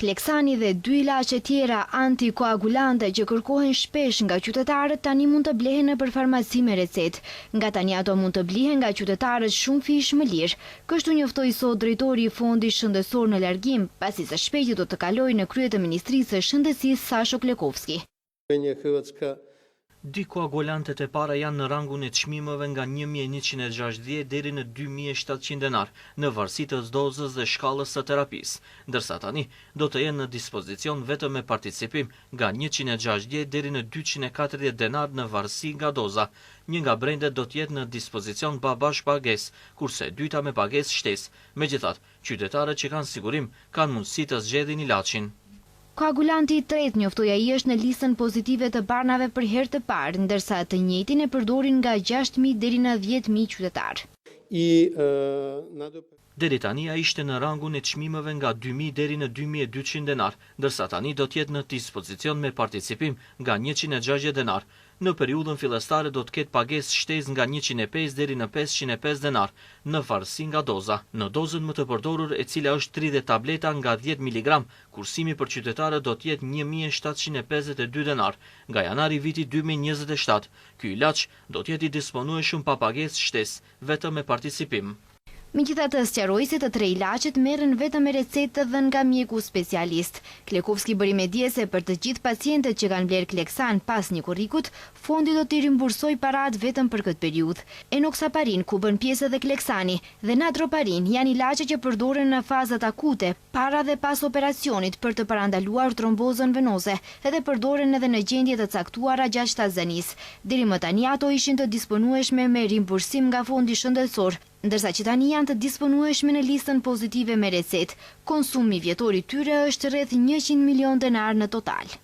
Kleksani dhe 2 ilaçe tjera antikoagulante që kërkohen shpesh nga qytetarët tani mund të blehen nëpër farmaci me recetë. Nga tani ato mund të blihen nga qytetarët shumë fish më lirë. Kështu njoftoi sot drejtori i Fondit Shëndetësor në largim, pasi së shpejti do të kalojë në krye të Ministrisë së Shëndetësisë Sasho Klekovski. Dikoagulantet e para janë në rangun e çmimeve nga 1160 deri në 2700 denar, në varësi të dozës dhe shkallës së terapisë, ndërsa tani do të jenë në dispozicion vetëm me participim nga 160 deri në 240 denar në varësi nga doza. Një nga brendet do të jetë në dispozicion babash pagesë, kurse e dyta me pagesë shtesë. Megjithatë, qytetarët që kanë sigurim kanë mundësi të zgjedhin ilaçin. Koagulanti i tretë njoftoi ai është në listën pozitive të barnave për herë të parë, ndërsa të njëjtin e përdorin nga 6.000 deri në 10.000 qytetar. Deri tani ai ishte në rangun e çmimeve nga 2.000 deri në 2.200 denar, ndërsa tani do të jetë në dispozicion me participim nga 160 denar. Në periudhën fillestare do të ketë pagesë shtesë nga 105 deri në 505 denar, në varësi nga doza. Në dozën më të përdorur, e cila është 30 tableta nga 10 mg, kursimi për qytetarët do të jetë 1.752 denar. Nga janari viti 2027, ky ilaç do të jetë i disponueshëm pa pagesë shtesë, vetëm me participim. Megjithatë, sqaroi se të 3 ilaçet merren vetëm me recetë të dhënë nga mjeku specialist. Klekovski bëri mjedise për të gjithë pacientët që kanë blerë Kleksan pas një kurrikut, fondi do t'i rimbursojë paratë vetëm për këtë periudhë. Enoxaparin, ku bën pjesë edhe Kleksani, dhe natroparin janë ilaçe që përdoren në fazat akute, para dhe pas operacionit për të parandaluar trombozën venoze, edhe përdoren edhe në gjendje të caktuara gjatë shtazënisë. Deri më tani ato ishin të disponueshme me rimbursim nga Fondi Shëndetësor, ndërsa që tani janë të disponueshme në listën pozitive me recetë. Konsumi vjetor i tyre është rreth 100 milion denar në total.